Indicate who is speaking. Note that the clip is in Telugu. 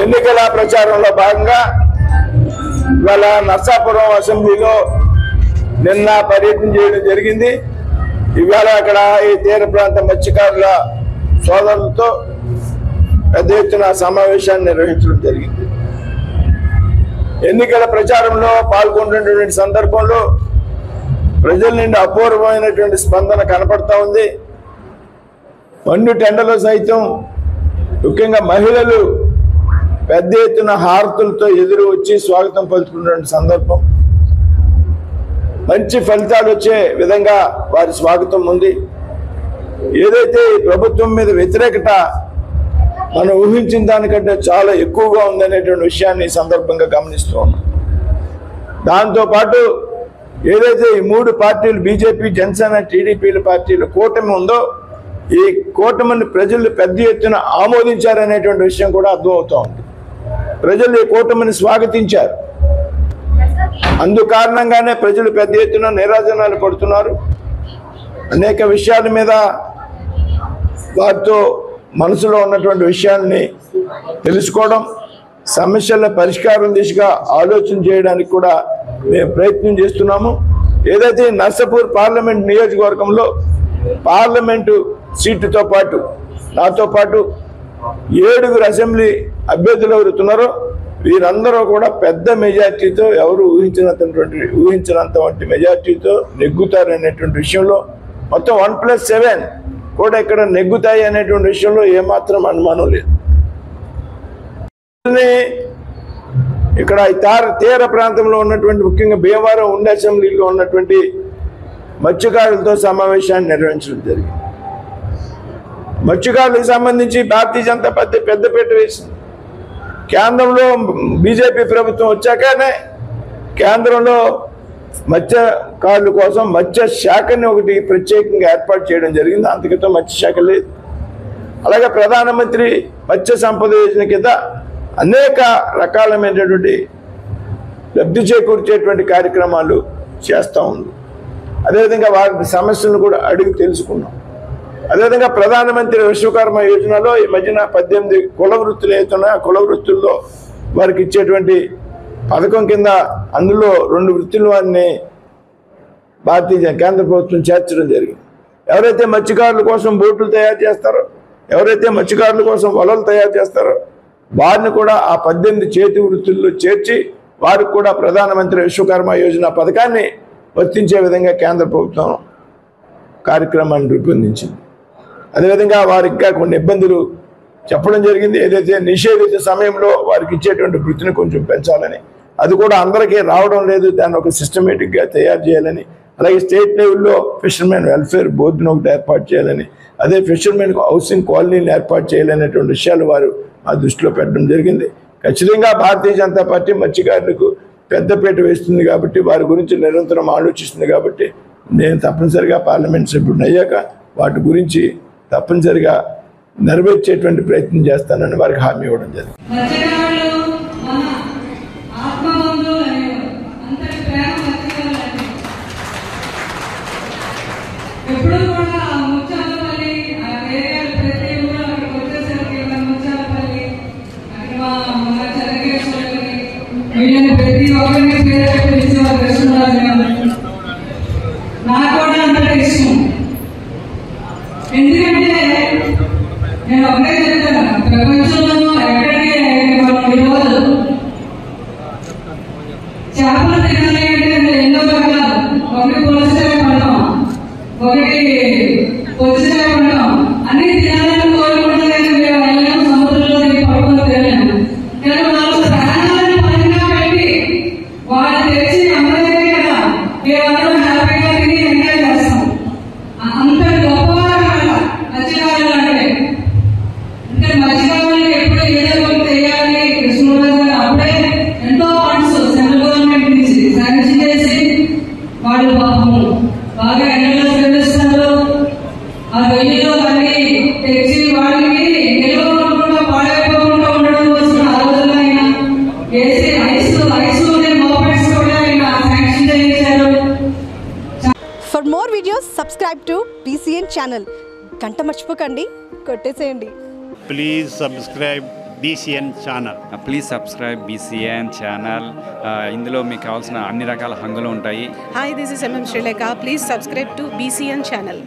Speaker 1: ఎన్నికల ప్రచారంలో భాగంగా ఇవాళ నర్సాపురం అసెంబ్లీలో నిన్న పర్యటన చేయడం జరిగింది. ఇవాళ అక్కడ ఈ తీర ప్రాంత మత్స్యకారుల సోదరులతో పెద్ద ఎత్తున సమావేశాన్ని నిర్వహించడం జరిగింది. ఎన్నికల ప్రచారంలో పాల్గొంటున్నటువంటి సందర్భంలో ప్రజల నుండి అపూర్వమైనటువంటి స్పందన కనపడతా ఉంది. మండు టెండలో సైతం ముఖ్యంగా మహిళలు పెద్ద ఎత్తున హారతులతో ఎదురు వచ్చి స్వాగతం పలుకుతున్న సందర్భం. మంచి ఫలితాలు వచ్చే విధంగా వారి స్వాగతం ఉంది. ఏదైతే ప్రభుత్వం మీద వ్యతిరేకత మనం ఊహించిన దానికంటే చాలా ఎక్కువగా ఉందనేటువంటి విషయాన్ని ఈ సందర్భంగా గమనిస్తూ ఉన్నాం. దాంతోపాటు ఏదైతే ఈ మూడు పార్టీలు బీజేపీ, జనసేన, టీడీపీల పార్టీల కూటమి ఉందో ఈ కూటమిని ప్రజలు పెద్ద ఎత్తున ఆమోదించారనేటువంటి విషయం కూడా అర్థమవుతా ఉంది. ప్రజలు ఈ కూటమిని స్వాగతించారు. అందు కారణంగానే ప్రజలు పెద్ద ఎత్తున నీరాజనాలు పడుతున్నారు. అనేక విషయాల మీద వారితో మనసులో ఉన్నటువంటి విషయాల్ని తెలుసుకోవడం, సమస్యల పరిష్కారం దిశగా ఆలోచన చేయడానికి కూడా మేము ప్రయత్నం చేస్తున్నాము. ఏదైతే నర్సాపూర్ పార్లమెంట్ నియోజకవర్గంలో పార్లమెంటు సీటుతో పాటు నాతో పాటు 7 అసెంబ్లీ అభ్యర్థులు ఎవరుతున్నారో వీరందరూ కూడా పెద్ద మెజార్టీతో ఎవరు ఊహించినంత వంటి మెజార్టీతో నెగ్గుతారనేటువంటి విషయంలో మొత్తం 1+7 కూడా ఇక్కడ నెగ్గుతాయి అనేటువంటి విషయంలో ఏమాత్రం అనుమానం లేదు. ఇక్కడ తీర ప్రాంతంలో ఉన్నటువంటి ముఖ్యంగా భీమవరం ఉండే అసెంబ్లీలో ఉన్నటువంటి మత్స్యకారులతో సమావేశాన్ని నిర్వహించడం జరిగింది. మత్స్యకారులకు సంబంధించి భారతీయ జనతా పార్టీ పెద్దపీట వేసింది. కేంద్రంలో బీజేపీ ప్రభుత్వం వచ్చాకనే కేంద్రంలో మత్స్యకారుల కోసం మత్స్య శాఖని ఒకటి ప్రత్యేకంగా ఏర్పాటు చేయడం జరిగింది. అంతకితో మత్స్యశాఖ లేదు. అలాగే ప్రధానమంత్రి మత్స్య సంపద యోజన కింద అనేక రకాలమైనటువంటి లబ్ధి చేకూర్చేటువంటి కార్యక్రమాలు చేస్తూ ఉంది. అదేవిధంగా వారి సమస్యలను కూడా అడిగి తెలుసుకున్నాం. అదేవిధంగా ప్రధానమంత్రి విశ్వకర్మ యోజనలో ఈ మధ్యన 18 కుల వృత్తులు అవుతున్నాయి. ఆ కుల వృత్తుల్లో వారికి ఇచ్చేటువంటి పథకం కింద అందులో 2 వృత్తుల వారిని భారతీయ కేంద్ర ప్రభుత్వం చేర్చడం జరిగింది. ఎవరైతే మత్స్యకారుల కోసం బోట్లు తయారు చేస్తారో, ఎవరైతే మత్స్యకారుల కోసం వలలు తయారు చేస్తారో వారిని కూడా ఆ 18 చేతి వృత్తుల్లో చేర్చి వారికి కూడా ప్రధానమంత్రి విశ్వకర్మ యోజన పథకాన్ని వర్తించే విధంగా కేంద్ర ప్రభుత్వం కార్యక్రమాన్ని రూపొందించింది. అదేవిధంగా వారికి ఇంకా కొన్ని ఇబ్బందులు చెప్పడం జరిగింది. ఏదైతే నిషేధిత సమయంలో వారికి ఇచ్చేటువంటి వృత్తిని కొంచెం పెంచాలని, అది కూడా అందరికీ రావడం లేదు, దాన్ని ఒక సిస్టమేటిక్గా తయారు చేయాలని, అలాగే స్టేట్ లెవెల్లో ఫిషర్మెన్ వెల్ఫేర్ బోర్డును ఒకటి ఏర్పాటు చేయాలని, అదే ఫిషర్మెన్ హౌసింగ్ కాలనీని ఏర్పాటు చేయాలనేటువంటి విషయాలు వారు ఆ దృష్టిలో పెట్టడం జరిగింది. ఖచ్చితంగా భారతీయ జనతా పార్టీ మత్స్యకారులకు పెద్దపీట వేస్తుంది కాబట్టి, వారి గురించి నిరంతరం ఆలోచిస్తుంది కాబట్టి నేను తప్పనిసరిగా పార్లమెంట్ సభ్యుడిని అయ్యాక వాటి గురించి తప్పనిసరిగా నెరవేర్చేటువంటి ప్రయత్నం చేస్తానని వారికి హామీ ఇవ్వడం జరిగింది.
Speaker 2: ప్రతి ఒక్కరిని నాకు కూడా అంత ఇష్టం. ఎందుకంటే నేను ఒకటే చెప్తాను, ప్రపంచంలో ఎక్కడికి ఈరోజు చేపలు తినాలి అంటే ఎన్నో రకాలు, ఒకటి పులస పడతాం, ఒకటి పొచ్చి పడతాం, అన్ని తినాలని కోరుకుంటుంది. కానీ మేము వెళ్ళాము సముద్రంలో పడుకొని తినలేము. కానీ వాళ్ళు ప్రాణాలను పరంగా పెట్టి వాళ్ళు తెచ్చి అమ్మలేదే కదా మేమందరం హ్యాపీగా తిని ఎంజాయ్ చేస్తాం. అంత గొప్పవారు మత్స్యకారులు అంటే మత్స్యకారులు ఎప్పుడు ఏదో ఒకటి చేయాలి. కృష్ణరాజు గారు అప్పుడే ఎంతో ఫండ్స్ సెంట్రల్ గవర్నమెంట్ నుంచి శాంక్షన్ చేసి వాళ్ళు పాపము బాగా ఎండలో శ్రమిస్తారు. ఆ వెయ్యిలో అన్ని తెచ్చి వాళ్ళకి నిలవకుండా పాడైపోకుండా ఉండడం కోసం ఆ రోజుల్లో ఆయన వేసి ఐస్ మోపెట్స్ కూడా ఆయన శాంక్షన్ చేయించారు.
Speaker 3: For more videos, subscribe to BCN channel. గంట మర్చిపోకండి, కొట్టేసేయండి.
Speaker 4: Please subscribe BCN channel.
Speaker 5: Please subscribe BCN channel. ఇందులో మీకు కావాల్సిన అన్ని రకాల హంగులు ఉంటాయి.
Speaker 6: Hi, this is MM Sri Lanka. Please subscribe to BCN channel.